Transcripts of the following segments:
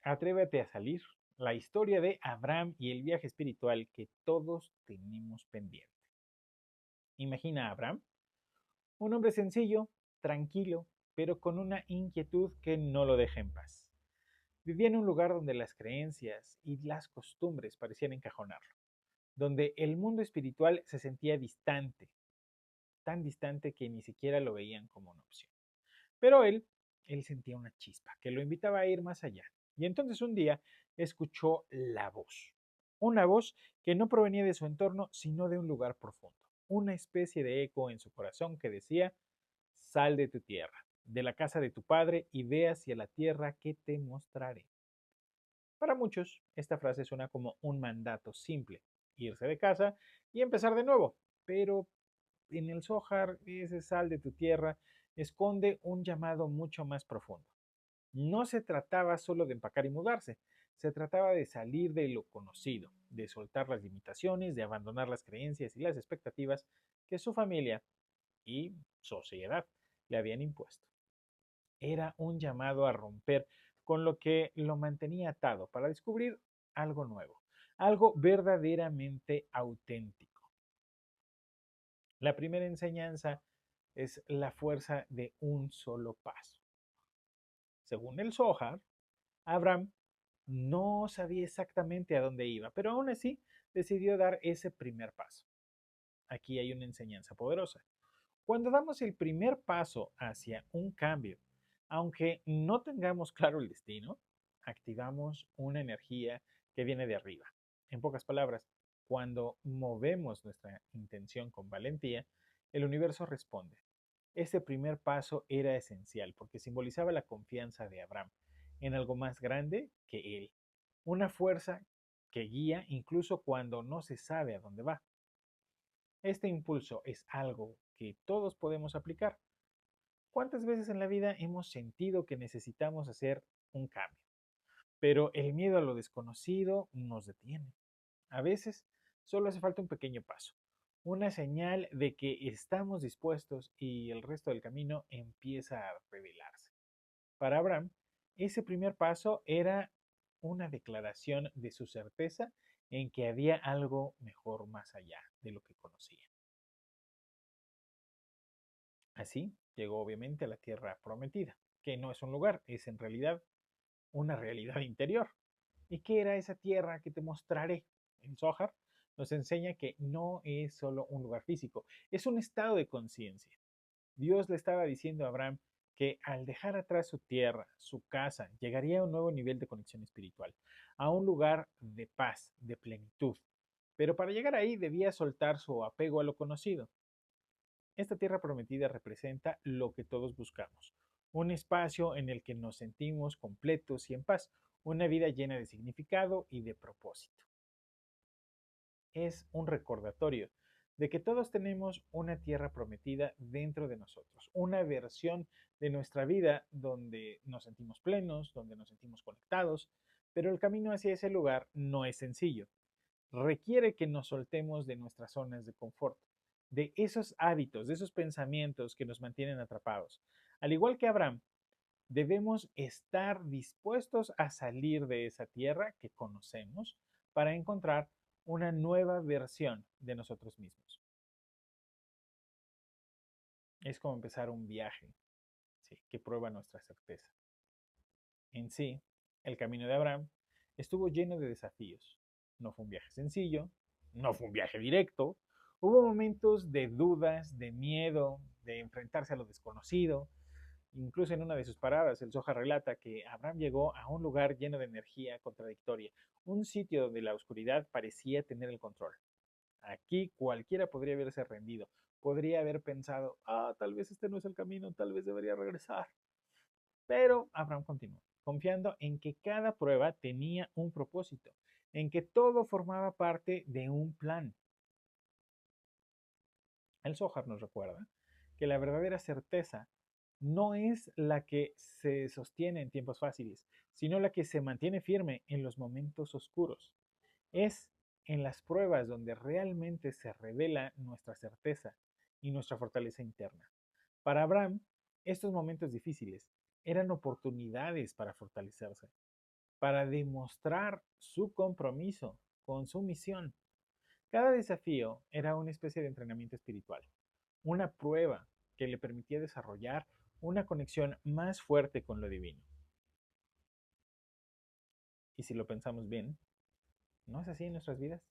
Atrévete a salir. La historia de Abraham y el viaje espiritual que todos tenemos pendiente. Imagina a Abraham, un hombre sencillo, tranquilo, pero con una inquietud que no lo deja en paz. Vivía en un lugar donde las creencias y las costumbres parecían encajonarlo, donde el mundo espiritual se sentía distante, tan distante que ni siquiera lo veían como una opción. Pero él sentía una chispa que lo invitaba a ir más allá. Y entonces un día escuchó la voz. Una voz que no provenía de su entorno, sino de un lugar profundo. Una especie de eco en su corazón que decía, sal de tu tierra, de la casa de tu padre y ve hacia la tierra que te mostraré. Para muchos, esta frase suena como un mandato simple, irse de casa y empezar de nuevo. Pero en el Zohar, ese sal de tu tierra esconde un llamado mucho más profundo. No se trataba solo de empacar y mudarse, se trataba de salir de lo conocido, de soltar las limitaciones, de abandonar las creencias y las expectativas que su familia y sociedad le habían impuesto. Era un llamado a romper con lo que lo mantenía atado para descubrir algo nuevo, algo verdaderamente auténtico. La primera enseñanza es la fuerza de un solo paso. Según el Zohar, Abraham no sabía exactamente a dónde iba, pero aún así decidió dar ese primer paso. Aquí hay una enseñanza poderosa. Cuando damos el primer paso hacia un cambio, aunque no tengamos claro el destino, activamos una energía que viene de arriba. En pocas palabras, cuando movemos nuestra intención con valentía, el universo responde. Ese primer paso era esencial porque simbolizaba la confianza de Abraham en algo más grande que él, una fuerza que guía incluso cuando no se sabe a dónde va. Este impulso es algo que todos podemos aplicar. ¿Cuántas veces en la vida hemos sentido que necesitamos hacer un cambio? Pero el miedo a lo desconocido nos detiene. A veces solo hace falta un pequeño paso, una señal de que estamos dispuestos y el resto del camino empieza a revelarse. Para Abraham, ese primer paso era una declaración de su certeza en que había algo mejor más allá de lo que conocía. Así llegó obviamente a la tierra prometida, que no es un lugar, es en realidad una realidad interior. ¿Y qué era esa tierra que te mostraré? En Zohar nos enseña que no es solo un lugar físico, es un estado de conciencia. Dios le estaba diciendo a Abraham que al dejar atrás su tierra, su casa, llegaría a un nuevo nivel de conexión espiritual, a un lugar de paz, de plenitud. Pero para llegar ahí debía soltar su apego a lo conocido. Esta tierra prometida representa lo que todos buscamos, un espacio en el que nos sentimos completos y en paz, una vida llena de significado y de propósito. Es un recordatorio de que todos tenemos una tierra prometida dentro de nosotros, una versión de nuestra vida donde nos sentimos plenos, donde nos sentimos conectados, pero el camino hacia ese lugar no es sencillo. Requiere que nos soltemos de nuestras zonas de confort, de esos hábitos, de esos pensamientos que nos mantienen atrapados. Al igual que Abraham, debemos estar dispuestos a salir de esa tierra que conocemos para encontrar una nueva versión de nosotros mismos. Es como empezar un viaje, ¿sí?, que prueba nuestra certeza. En sí, el camino de Abraham estuvo lleno de desafíos. No fue un viaje sencillo, no fue un viaje directo. Hubo momentos de dudas, de miedo, de enfrentarse a lo desconocido. Incluso en una de sus paradas, el Zohar relata que Abraham llegó a un lugar lleno de energía contradictoria, un sitio donde la oscuridad parecía tener el control. Aquí cualquiera podría haberse rendido, podría haber pensado, tal vez este no es el camino, tal vez debería regresar. Pero Abraham continuó, confiando en que cada prueba tenía un propósito, en que todo formaba parte de un plan. El Zohar nos recuerda que la verdadera certeza no es la que se sostiene en tiempos fáciles, sino la que se mantiene firme en los momentos oscuros. Es en las pruebas donde realmente se revela nuestra certeza y nuestra fortaleza interna. Para Abraham, estos momentos difíciles eran oportunidades para fortalecerse. para demostrar su compromiso con su misión. Cada desafío era una especie de entrenamiento espiritual, una prueba que le permitía desarrollar una conexión más fuerte con lo divino. Y si lo pensamos bien, ¿no es así en nuestras vidas?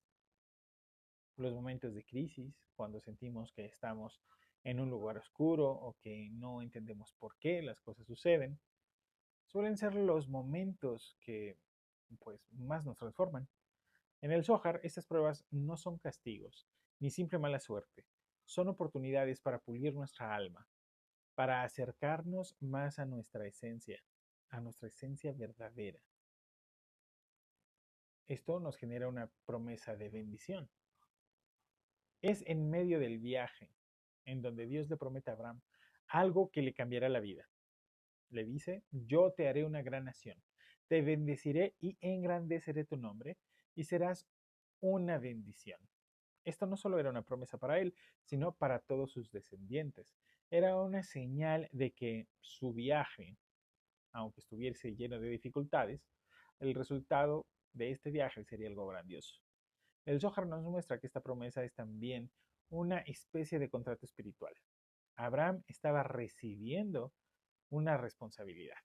Los momentos de crisis, cuando sentimos que estamos en un lugar oscuro o que no entendemos por qué las cosas suceden, suelen ser los momentos que pues más nos transforman. En el Zohar, estas pruebas no son castigos, ni simple mala suerte. Son oportunidades para pulir nuestra alma, para acercarnos más a nuestra esencia verdadera. Esto nos genera una promesa de bendición. Es en medio del viaje en donde Dios le promete a Abraham algo que le cambiará la vida. Le dice, yo te haré una gran nación, te bendeciré y engrandeceré tu nombre y serás una bendición. Esto no solo era una promesa para él, sino para todos sus descendientes. Era una señal de que su viaje, aunque estuviese lleno de dificultades, el resultado de este viaje sería algo grandioso. El Zohar nos muestra que esta promesa es también una especie de contrato espiritual. Abraham estaba recibiendo una responsabilidad.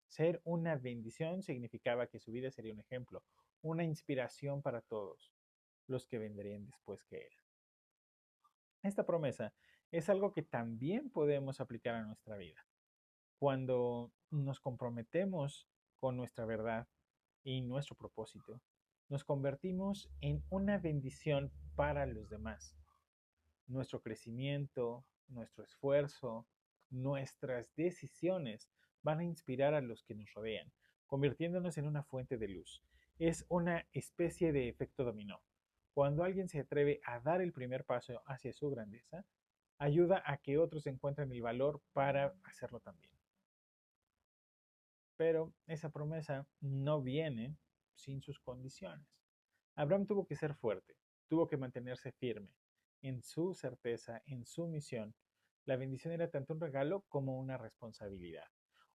Ser una bendición significaba que su vida sería un ejemplo, una inspiración para todos los que vendrían después que él. Esta promesa es algo que también podemos aplicar a nuestra vida. Cuando nos comprometemos con nuestra verdad y nuestro propósito, nos convertimos en una bendición para los demás. Nuestro crecimiento, nuestro esfuerzo, nuestras decisiones van a inspirar a los que nos rodean, convirtiéndonos en una fuente de luz. Es una especie de efecto dominó. Cuando alguien se atreve a dar el primer paso hacia su grandeza, ayuda a que otros encuentren el valor para hacerlo también. Pero esa promesa no viene sin sus condiciones. Abraham tuvo que ser fuerte, tuvo que mantenerse firme en su certeza, en su misión. La bendición era tanto un regalo como una responsabilidad,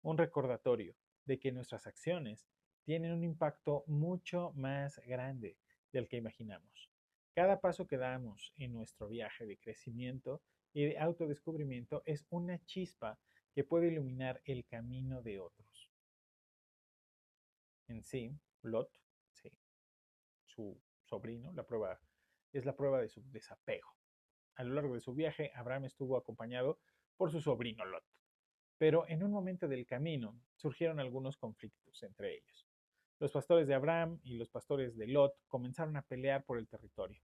un recordatorio de que nuestras acciones tienen un impacto mucho más grande del que imaginamos. Cada paso que damos en nuestro viaje de crecimiento y de autodescubrimiento es una chispa que puede iluminar el camino de otros. En sí, Lot, sí, su sobrino, es la prueba de su desapego. A lo largo de su viaje, Abraham estuvo acompañado por su sobrino Lot. Pero en un momento del camino surgieron algunos conflictos entre ellos. Los pastores de Abraham y los pastores de Lot comenzaron a pelear por el territorio.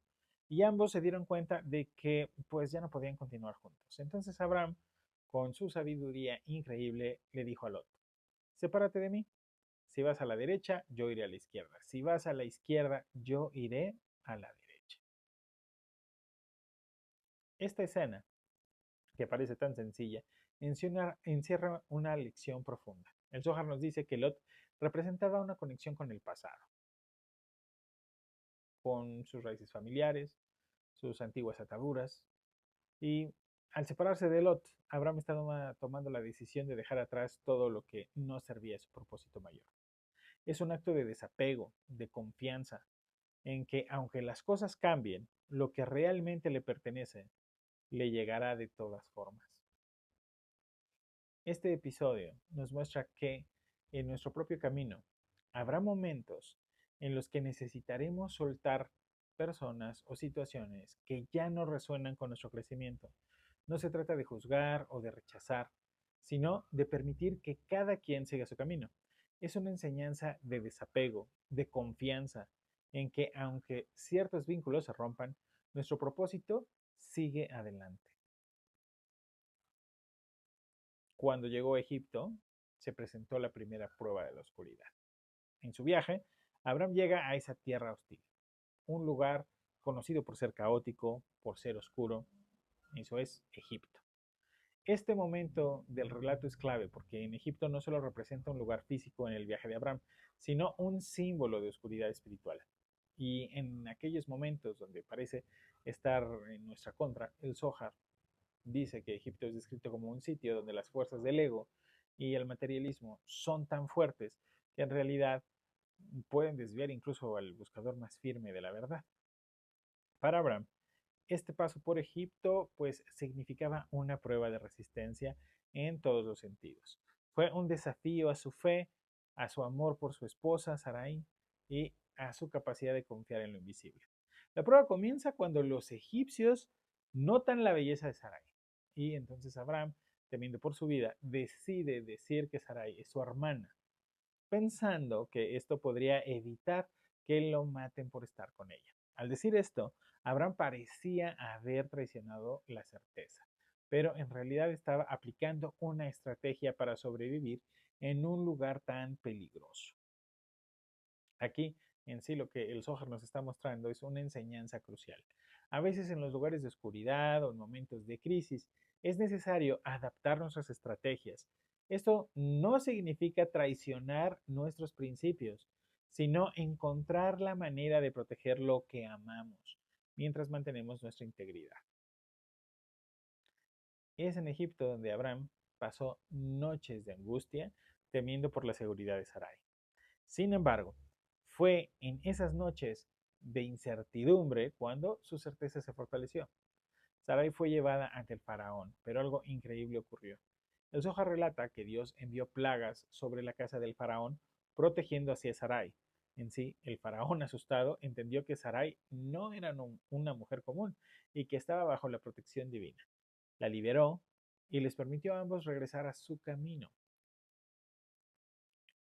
Y ambos se dieron cuenta de que pues ya no podían continuar juntos. Entonces Abraham, con su sabiduría increíble, le dijo a Lot, sepárate de mí. Si vas a la derecha, yo iré a la izquierda. Si vas a la izquierda, yo iré a la derecha. Esta escena, que parece tan sencilla, encierra una lección profunda. El Zohar nos dice que Lot representaba una conexión con el pasado, con sus raíces familiares, sus antiguas ataduras, y al separarse de Lot, Abraham estaba tomando la decisión de dejar atrás todo lo que no servía a su propósito mayor. Es un acto de desapego, de confianza, en que aunque las cosas cambien, lo que realmente le pertenece le llegará de todas formas. Este episodio nos muestra que en nuestro propio camino habrá momentos en los que necesitaremos soltar personas o situaciones que ya no resuenan con nuestro crecimiento. No se trata de juzgar o de rechazar, sino de permitir que cada quien siga su camino. Es una enseñanza de desapego, de confianza, en que aunque ciertos vínculos se rompan, nuestro propósito sigue adelante. Cuando llegó a Egipto, se presentó la primera prueba de la oscuridad. En su viaje, Abraham llega a esa tierra hostil, un lugar conocido por ser caótico, por ser oscuro. Eso es Egipto. Este momento del relato es clave porque en Egipto no solo representa un lugar físico en el viaje de Abraham, sino un símbolo de oscuridad espiritual. Y en aquellos momentos donde parece estar en nuestra contra, el Zohar dice que Egipto es descrito como un sitio donde las fuerzas del ego y el materialismo son tan fuertes que en realidad pueden desviar incluso al buscador más firme de la verdad. Para Abraham, este paso por Egipto pues significaba una prueba de resistencia en todos los sentidos. Fue un desafío a su fe, a su amor por su esposa Sarai y a su capacidad de confiar en lo invisible. La prueba comienza cuando los egipcios notan la belleza de Sarai y entonces Abraham, temiendo por su vida, decide decir que Sarai es su hermana, pensando que esto podría evitar que lo maten por estar con ella. Al decir esto, Abraham parecía haber traicionado la certeza, pero en realidad estaba aplicando una estrategia para sobrevivir en un lugar tan peligroso. Aquí, en sí, lo que el Zohar nos está mostrando es una enseñanza crucial. A veces en los lugares de oscuridad o en momentos de crisis es necesario adaptar nuestras estrategias. Esto no significa traicionar nuestros principios, sino encontrar la manera de proteger lo que amamos mientras mantenemos nuestra integridad. Es en Egipto donde Abraham pasó noches de angustia temiendo por la seguridad de Sarai. Sin embargo, fue en esas noches de incertidumbre cuando su certeza se fortaleció. Sarai fue llevada ante el faraón, pero algo increíble ocurrió. El Zohar relata que Dios envió plagas sobre la casa del faraón, protegiendo así a Sarai. En sí, el faraón asustado entendió que Sarai no era una mujer común y que estaba bajo la protección divina. La liberó y les permitió a ambos regresar a su camino.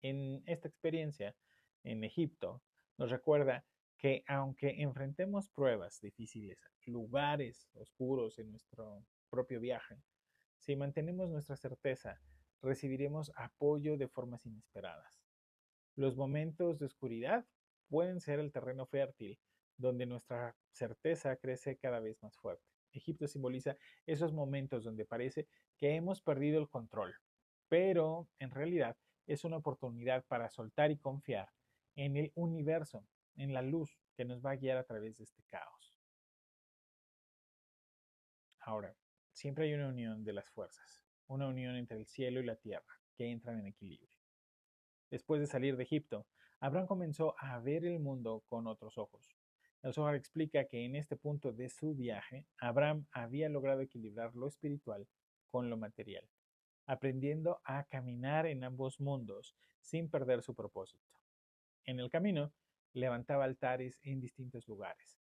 En esta experiencia en Egipto nos recuerda que aunque enfrentemos pruebas difíciles, lugares oscuros en nuestro propio viaje, si mantenemos nuestra certeza, recibiremos apoyo de formas inesperadas. Los momentos de oscuridad pueden ser el terreno fértil donde nuestra certeza crece cada vez más fuerte. Egipto simboliza esos momentos donde parece que hemos perdido el control, pero en realidad es una oportunidad para soltar y confiar en el universo, en la luz que nos va a guiar a través de este caos. Ahora, siempre hay una unión de las fuerzas, una unión entre el cielo y la tierra, que entran en equilibrio. Después de salir de Egipto, Abraham comenzó a ver el mundo con otros ojos. El Zohar explica que en este punto de su viaje, Abraham había logrado equilibrar lo espiritual con lo material, aprendiendo a caminar en ambos mundos sin perder su propósito. En el camino, levantaba altares en distintos lugares,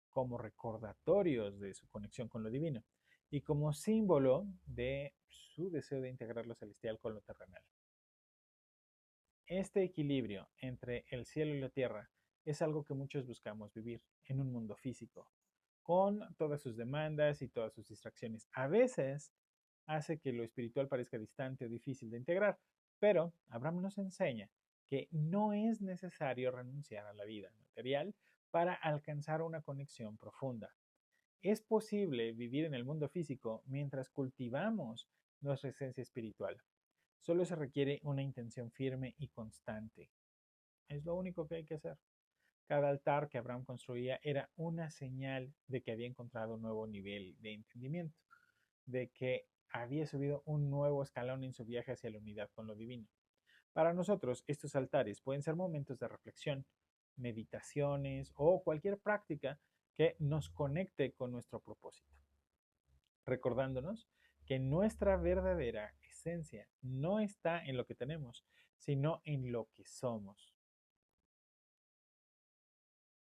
como recordatorios de su conexión con lo divino y como símbolo de su deseo de integrar lo celestial con lo terrenal. Este equilibrio entre el cielo y la tierra es algo que muchos buscamos vivir en un mundo físico, con todas sus demandas y todas sus distracciones. A veces hace que lo espiritual parezca distante o difícil de integrar, pero Abraham nos enseña que no es necesario renunciar a la vida material para alcanzar una conexión profunda. Es posible vivir en el mundo físico mientras cultivamos nuestra esencia espiritual. Solo se requiere una intención firme y constante. Es lo único que hay que hacer. Cada altar que Abraham construía era una señal de que había encontrado un nuevo nivel de entendimiento, de que había subido un nuevo escalón en su viaje hacia la unidad con lo divino. Para nosotros, estos altares pueden ser momentos de reflexión, meditaciones o cualquier práctica que nos conecte con nuestro propósito, recordándonos que nuestra verdadera esencia no está en lo que tenemos, sino en lo que somos.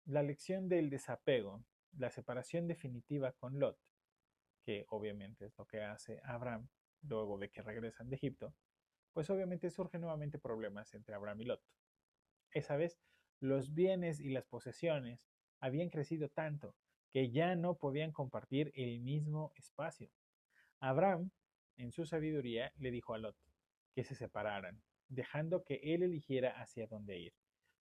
La lección del desapego, la separación definitiva con Lot, que obviamente es lo que hace Abraham luego de que regresan de Egipto, pues obviamente surgen nuevamente problemas entre Abraham y Lot. Esa vez, los bienes y las posesiones habían crecido tanto que ya no podían compartir el mismo espacio. Abraham, en su sabiduría, le dijo a Lot que se separaran, dejando que él eligiera hacia dónde ir.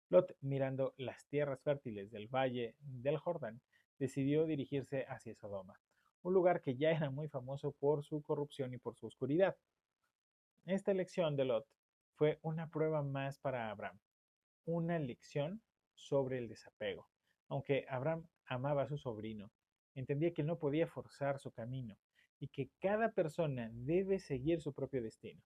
Lot, mirando las tierras fértiles del valle del Jordán, decidió dirigirse hacia Sodoma, un lugar que ya era muy famoso por su corrupción y por su oscuridad. Esta elección de Lot fue una prueba más para Abraham, una lección sobre el desapego. Aunque Abraham amaba a su sobrino, entendía que no podía forzar su camino y que cada persona debe seguir su propio destino.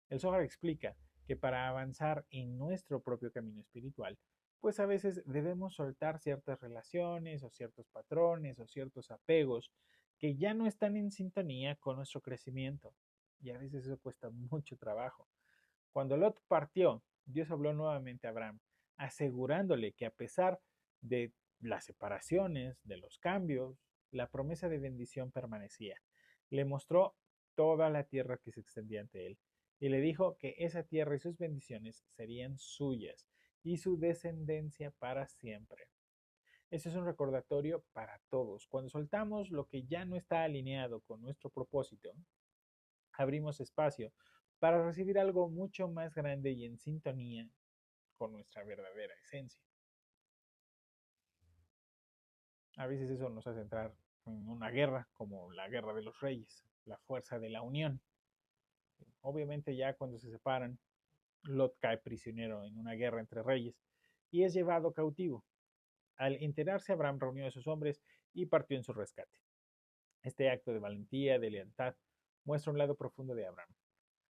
El Zohar explica que para avanzar en nuestro propio camino espiritual, pues a veces debemos soltar ciertas relaciones o ciertos patrones o ciertos apegos que ya no están en sintonía con nuestro crecimiento. Y a veces eso cuesta mucho trabajo. Cuando Lot partió, Dios habló nuevamente a Abraham, asegurándole que a pesar de las separaciones, de los cambios, la promesa de bendición permanecía. Le mostró toda la tierra que se extendía ante él y le dijo que esa tierra y sus bendiciones serían suyas y su descendencia para siempre. Ese es un recordatorio para todos. Cuando soltamos lo que ya no está alineado con nuestro propósito, abrimos espacio para recibir algo mucho más grande y en sintonía con nuestra verdadera esencia. A veces eso nos hace entrar en una guerra, como la guerra de los reyes, la fuerza de la unión. Obviamente ya cuando se separan, Lot cae prisionero en una guerra entre reyes y es llevado cautivo. Al enterarse, Abraham reunió a sus hombres y partió en su rescate. Este acto de valentía, de lealtad, muestra un lado profundo de Abraham.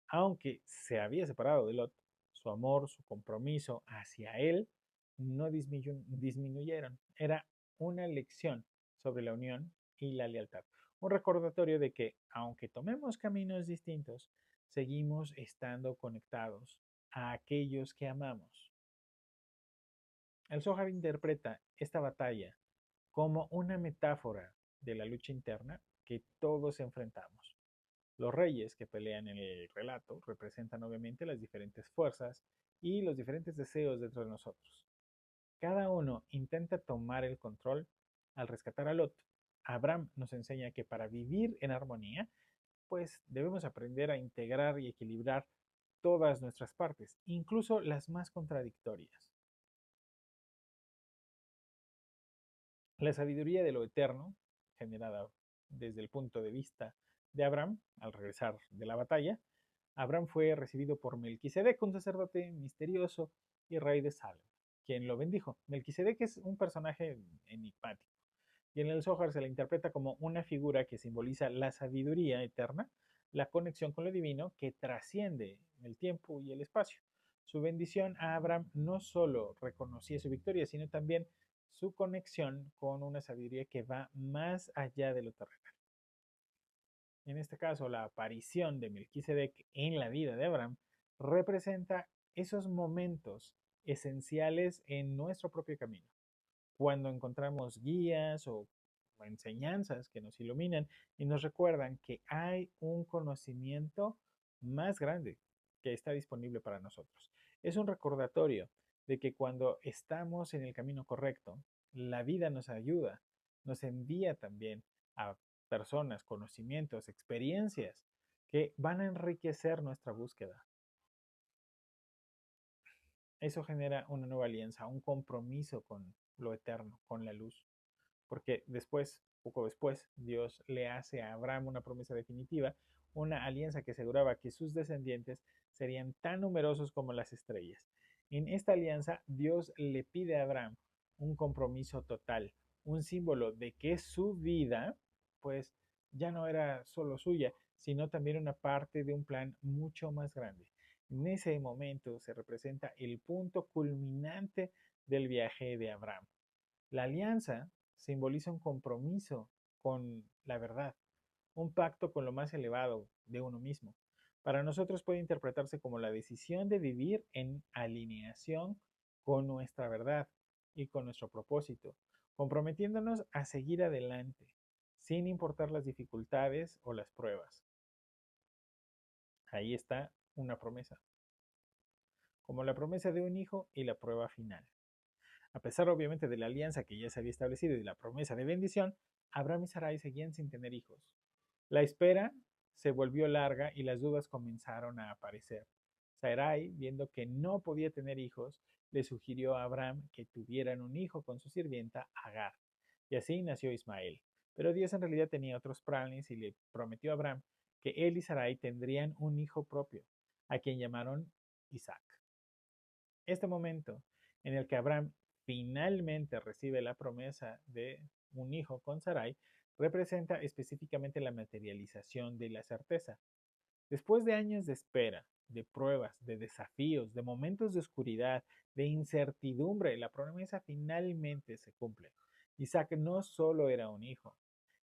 Aunque se había separado de Lot, su amor, su compromiso hacia él no disminuyeron. Era una lección sobre la unión y la lealtad. Un recordatorio de que, aunque tomemos caminos distintos, seguimos estando conectados a aquellos que amamos. El Zohar interpreta esta batalla como una metáfora de la lucha interna que todos enfrentamos. Los reyes que pelean en el relato representan obviamente las diferentes fuerzas y los diferentes deseos dentro de nosotros. Cada uno intenta tomar el control al rescatar a Lot. Abraham nos enseña que para vivir en armonía, pues debemos aprender a integrar y equilibrar todas nuestras partes, incluso las más contradictorias. La sabiduría de lo eterno, generada desde el punto de vista de Abraham, al regresar de la batalla, Abraham fue recibido por Melquisedec, un sacerdote misterioso y rey de Salem, quien lo bendijo. Melquisedec es un personaje enigmático y en el Zohar se le interpreta como una figura que simboliza la sabiduría eterna, la conexión con lo divino que trasciende el tiempo y el espacio. Su bendición a Abraham no solo reconocía su victoria, sino también su conexión con una sabiduría que va más allá de lo terrenal. En este caso, la aparición de Melquisedec en la vida de Abraham representa esos momentos esenciales en nuestro propio camino. Cuando encontramos guías o enseñanzas que nos iluminan y nos recuerdan que hay un conocimiento más grande que está disponible para nosotros. Es un recordatorio de que cuando estamos en el camino correcto, la vida nos ayuda, nos envía también a personas, conocimientos, experiencias que van a enriquecer nuestra búsqueda. Eso genera una nueva alianza, un compromiso con lo eterno, con la luz. Porque después, poco después, Dios le hace a Abraham una promesa definitiva, una alianza que aseguraba que sus descendientes serían tan numerosos como las estrellas. En esta alianza, Dios le pide a Abraham un compromiso total, un símbolo de que su vida, pues, ya no era solo suya, sino también una parte de un plan mucho más grande. En ese momento se representa el punto culminante del viaje de Abraham. La alianza simboliza un compromiso con la verdad, un pacto con lo más elevado de uno mismo. Para nosotros puede interpretarse como la decisión de vivir en alineación con nuestra verdad y con nuestro propósito, comprometiéndonos a seguir adelante, sin importar las dificultades o las pruebas. Ahí está una promesa, como la promesa de un hijo y la prueba final. A pesar obviamente de la alianza que ya se había establecido y de la promesa de bendición, Abraham y Sarai seguían sin tener hijos. La espera se volvió larga y las dudas comenzaron a aparecer. Sarai, viendo que no podía tener hijos, le sugirió a Abraham que tuvieran un hijo con su sirvienta Agar. Y así nació Ismael. Pero Dios en realidad tenía otros planes y le prometió a Abraham que él y Sarai tendrían un hijo propio, a quien llamaron Isaac. Este momento en el que Abraham finalmente recibe la promesa de un hijo con Sarai representa específicamente la materialización de la certeza. Después de años de espera, de pruebas, de desafíos, de momentos de oscuridad, de incertidumbre, la promesa finalmente se cumple. Isaac no solo era un hijo,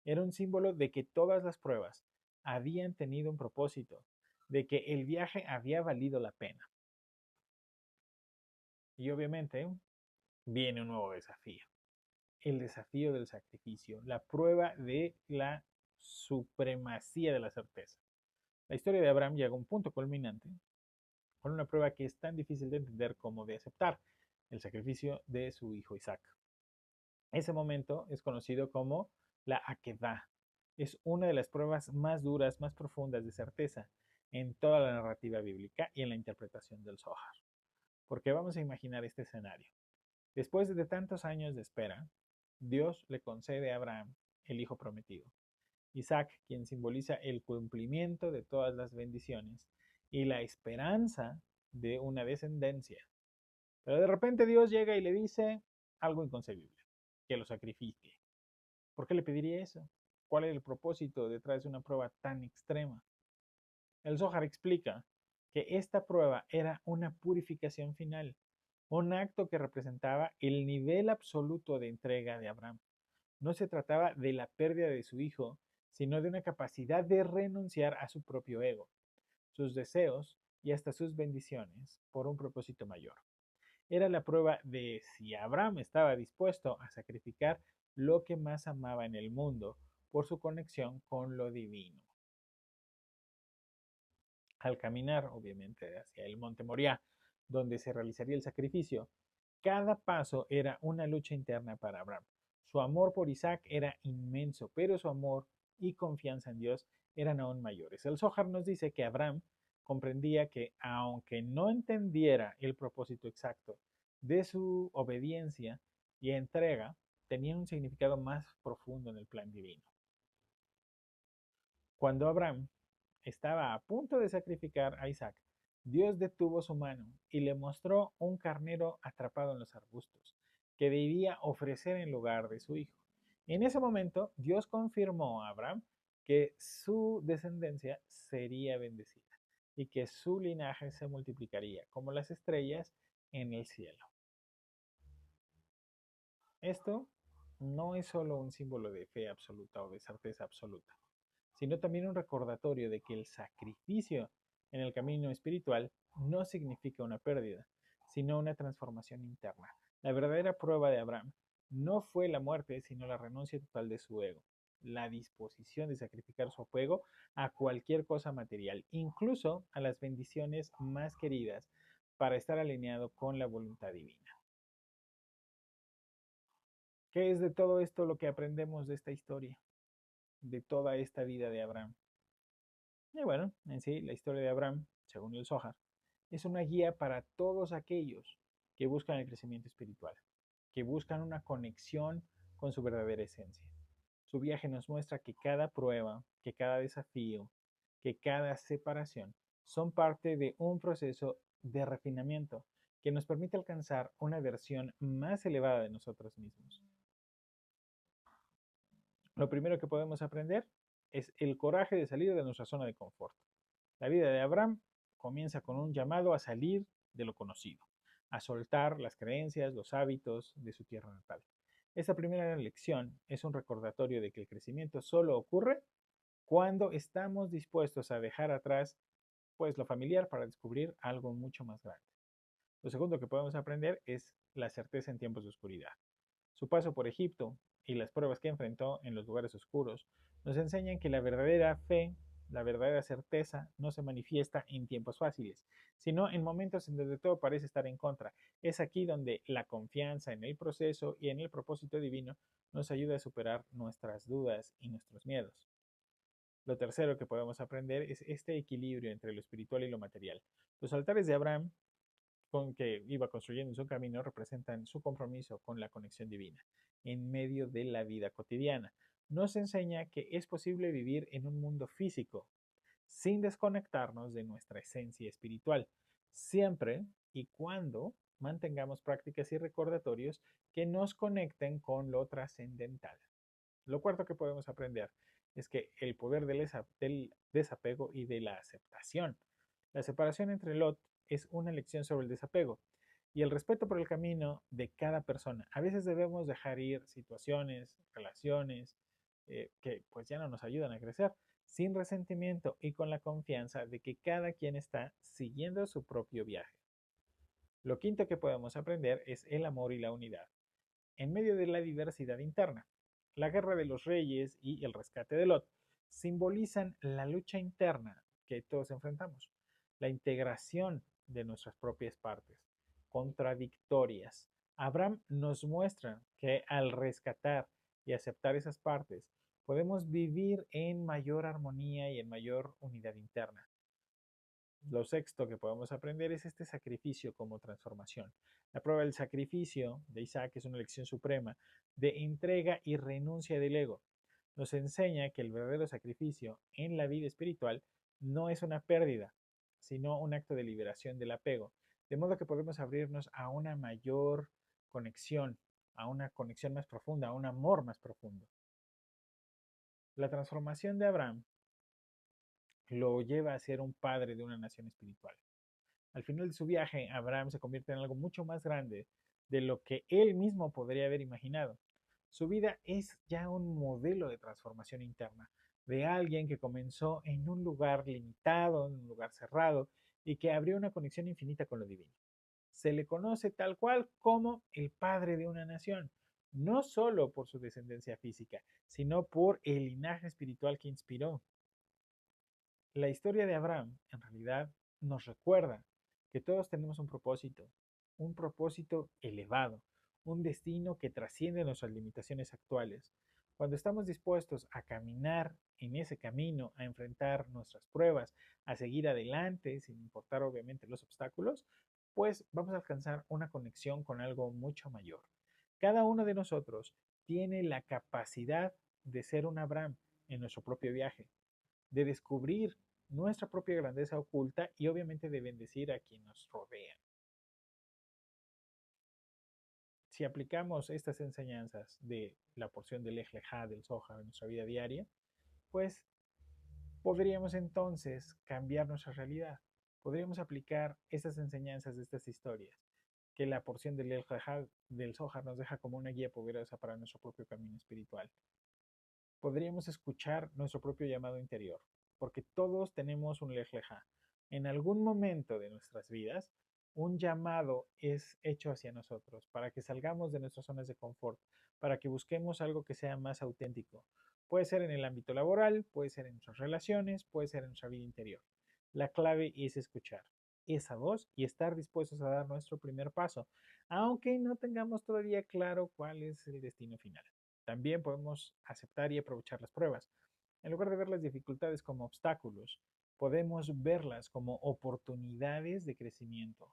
era un símbolo de que todas las pruebas habían tenido un propósito, de que el viaje había valido la pena. Y obviamente viene un nuevo desafío, el desafío del sacrificio, la prueba de la supremacía de la certeza. La historia de Abraham llega a un punto culminante con una prueba que es tan difícil de entender como de aceptar, el sacrificio de su hijo Isaac. Ese momento es conocido como la Akedah. Es una de las pruebas más duras, más profundas de certeza en toda la narrativa bíblica y en la interpretación del Zohar. Porque vamos a imaginar este escenario. Después de tantos años de espera, Dios le concede a Abraham el hijo prometido. Isaac, quien simboliza el cumplimiento de todas las bendiciones y la esperanza de una descendencia. Pero de repente Dios llega y le dice algo inconcebible, que lo sacrifique. ¿Por qué le pediría eso? ¿Cuál es el propósito detrás de una prueba tan extrema? El Zohar explica que esta prueba era una purificación final, un acto que representaba el nivel absoluto de entrega de Abraham. No se trataba de la pérdida de su hijo, sino de una capacidad de renunciar a su propio ego, sus deseos y hasta sus bendiciones por un propósito mayor. Era la prueba de si Abraham estaba dispuesto a sacrificar lo que más amaba en el mundo por su conexión con lo divino. Al caminar, obviamente, hacia el monte Moriah, donde se realizaría el sacrificio, cada paso era una lucha interna para Abraham. Su amor por Isaac era inmenso, pero su amor y confianza en Dios eran aún mayores. El Zohar nos dice que Abraham comprendía que, aunque no entendiera el propósito exacto de su obediencia y entrega, tenía un significado más profundo en el plan divino. Cuando Abraham estaba a punto de sacrificar a Isaac, Dios detuvo su mano y le mostró un carnero atrapado en los arbustos, que debía ofrecer en lugar de su hijo. En ese momento, Dios confirmó a Abraham que su descendencia sería bendecida y que su linaje se multiplicaría como las estrellas en el cielo. Esto no es solo un símbolo de fe absoluta o de certeza absoluta, sino también un recordatorio de que el sacrificio en el camino espiritual no significa una pérdida, sino una transformación interna. La verdadera prueba de Abraham no fue la muerte, sino la renuncia total de su ego, la disposición de sacrificar su apego a cualquier cosa material, incluso a las bendiciones más queridas, para estar alineado con la voluntad divina. ¿Qué es de todo esto lo que aprendemos de esta historia, de toda esta vida de Abraham? Y bueno, en sí, la historia de Abraham, según el Zohar, es una guía para todos aquellos que buscan el crecimiento espiritual, que buscan una conexión con su verdadera esencia. Su viaje nos muestra que cada prueba, que cada desafío, que cada separación son parte de un proceso de refinamiento que nos permite alcanzar una versión más elevada de nosotros mismos. Lo primero que podemos aprender es el coraje de salir de nuestra zona de confort. La vida de Abraham comienza con un llamado a salir de lo conocido, a soltar las creencias, los hábitos de su tierra natal. Esta primera lección es un recordatorio de que el crecimiento solo ocurre cuando estamos dispuestos a dejar atrás pues lo familiar para descubrir algo mucho más grande. Lo segundo que podemos aprender es la certeza en tiempos de oscuridad. Su paso por Egipto y las pruebas que enfrentó en los lugares oscuros nos enseñan que la verdadera fe, la verdadera certeza, no se manifiesta en tiempos fáciles, sino en momentos en donde todo parece estar en contra. Es aquí donde la confianza en el proceso y en el propósito divino nos ayuda a superar nuestras dudas y nuestros miedos. Lo tercero que podemos aprender es este equilibrio entre lo espiritual y lo material. Los altares de Abraham con que iba construyendo en su camino representan su compromiso con la conexión divina en medio de la vida cotidiana. Nos enseña que es posible vivir en un mundo físico sin desconectarnos de nuestra esencia espiritual, siempre y cuando mantengamos prácticas y recordatorios que nos conecten con lo trascendental. Lo cuarto que podemos aprender es que el poder del desapego y de la aceptación. La separación entre Lot es una lección sobre el desapego y el respeto por el camino de cada persona. A veces debemos dejar ir situaciones, relaciones que pues ya no nos ayudan a crecer, sin resentimiento y con la confianza de que cada quien está siguiendo su propio viaje. Lo quinto que podemos aprender es el amor y la unidad en medio de la diversidad interna. La guerra de los reyes y el rescate de Lot simbolizan la lucha interna que todos enfrentamos, la integración de nuestras propias partes, contradictorias. Abraham nos muestra que al rescatar y aceptar esas partes, podemos vivir en mayor armonía y en mayor unidad interna. Lo sexto que podemos aprender es este sacrificio como transformación. La prueba del sacrificio de Isaac es una lección suprema de entrega y renuncia del ego. Nos enseña que el verdadero sacrificio en la vida espiritual no es una pérdida, sino un acto de liberación del apego. De modo que podemos abrirnos a una mayor conexión, a una conexión más profunda, a un amor más profundo. La transformación de Abraham lo lleva a ser un padre de una nación espiritual. Al final de su viaje, Abraham se convierte en algo mucho más grande de lo que él mismo podría haber imaginado. Su vida es ya un modelo de transformación interna, de alguien que comenzó en un lugar limitado, en un lugar cerrado, y que abrió una conexión infinita con lo divino. Se le conoce tal cual como el padre de una nación, no solo por su descendencia física, sino por el linaje espiritual que inspiró. La historia de Abraham, en realidad, nos recuerda que todos tenemos un propósito elevado, un destino que trasciende nuestras limitaciones actuales. Cuando estamos dispuestos a caminar en ese camino, a enfrentar nuestras pruebas, a seguir adelante, sin importar obviamente los obstáculos, pues vamos a alcanzar una conexión con algo mucho mayor. Cada uno de nosotros tiene la capacidad de ser un Abraham en nuestro propio viaje, de descubrir nuestra propia grandeza oculta y obviamente de bendecir a quien nos rodea. Si aplicamos estas enseñanzas de la porción del Lej Lejá, del Zohar en nuestra vida diaria, pues podríamos entonces cambiar nuestra realidad. Podríamos aplicar estas enseñanzas de estas historias, que la porción del Lej Lejá, del Zohar nos deja como una guía poderosa para nuestro propio camino espiritual. Podríamos escuchar nuestro propio llamado interior, porque todos tenemos un Lej Lejá. En algún momento de nuestras vidas, un llamado es hecho hacia nosotros para que salgamos de nuestras zonas de confort, para que busquemos algo que sea más auténtico. Puede ser en el ámbito laboral, puede ser en nuestras relaciones, puede ser en nuestra vida interior. La clave es escuchar esa voz y estar dispuestos a dar nuestro primer paso, aunque no tengamos todavía claro cuál es el destino final. También podemos aceptar y aprovechar las pruebas. En lugar de ver las dificultades como obstáculos, podemos verlas como oportunidades de crecimiento.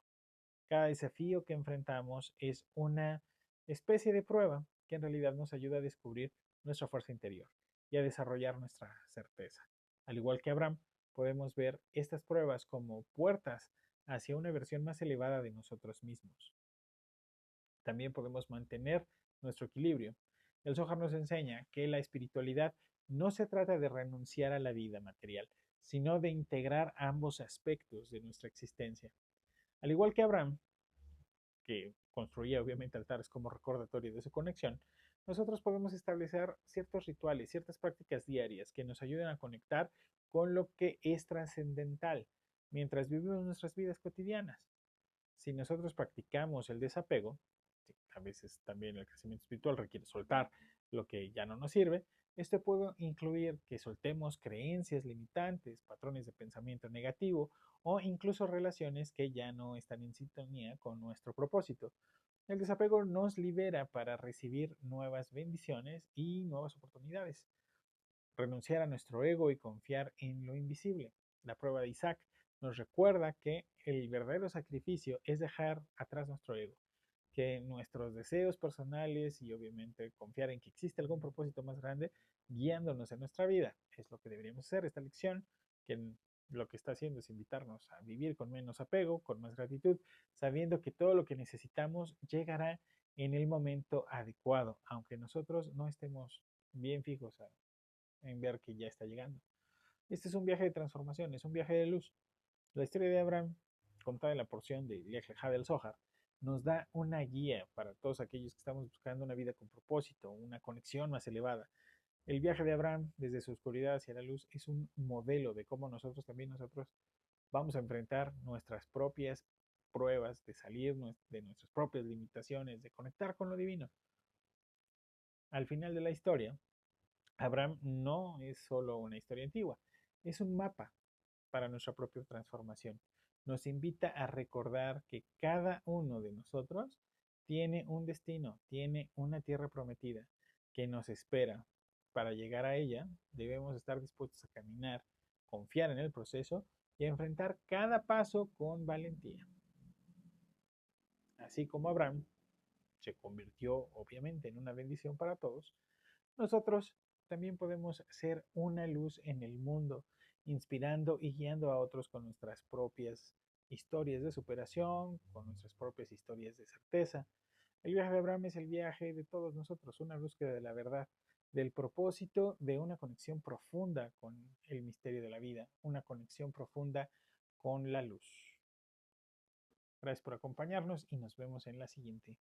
Cada desafío que enfrentamos es una especie de prueba que en realidad nos ayuda a descubrir nuestra fuerza interior y a desarrollar nuestra certeza. Al igual que Abraham, podemos ver estas pruebas como puertas hacia una versión más elevada de nosotros mismos. También podemos mantener nuestro equilibrio. El Zohar nos enseña que la espiritualidad no se trata de renunciar a la vida material, sino de integrar ambos aspectos de nuestra existencia. Al igual que Abraham, que construía obviamente altares como recordatorio de su conexión, nosotros podemos establecer ciertos rituales, ciertas prácticas diarias que nos ayuden a conectar con lo que es trascendental mientras vivimos nuestras vidas cotidianas. Si nosotros practicamos el desapego, a veces también el crecimiento espiritual requiere soltar lo que ya no nos sirve, esto puede incluir que soltemos creencias limitantes, patrones de pensamiento negativo o incluso relaciones que ya no están en sintonía con nuestro propósito. El desapego nos libera para recibir nuevas bendiciones y nuevas oportunidades. Renunciar a nuestro ego y confiar en lo invisible. La prueba de Isaac nos recuerda que el verdadero sacrificio es dejar atrás nuestro ego, que nuestros deseos personales y obviamente confiar en que existe algún propósito más grande guiándonos en nuestra vida. Es lo que deberíamos hacer esta lección, que lo que está haciendo es invitarnos a vivir con menos apego, con más gratitud, sabiendo que todo lo que necesitamos llegará en el momento adecuado, aunque nosotros no estemos bien fijos en ver que ya está llegando. Este es un viaje de transformación, es un viaje de luz. La historia de Abraham, contada en la porción de Liaj del Zohar, nos da una guía para todos aquellos que estamos buscando una vida con propósito, una conexión más elevada. El viaje de Abraham desde su oscuridad hacia la luz es un modelo de cómo nosotros vamos a enfrentar nuestras propias pruebas de salir de nuestras propias limitaciones, de conectar con lo divino. Al final de la historia, Abraham no es solo una historia antigua, es un mapa para nuestra propia transformación. Nos invita a recordar que cada uno de nosotros tiene un destino, tiene una tierra prometida que nos espera. Para llegar a ella, debemos estar dispuestos a caminar, confiar en el proceso y a enfrentar cada paso con valentía. Así como Abraham se convirtió obviamente en una bendición para todos, nosotros también podemos ser una luz en el mundo, inspirando y guiando a otros con nuestras propias historias de superación, con nuestras propias historias de certeza. El viaje de Abraham es el viaje de todos nosotros, una búsqueda de la verdad, del propósito, de una conexión profunda con el misterio de la vida, una conexión profunda con la luz. Gracias por acompañarnos y nos vemos en la siguiente.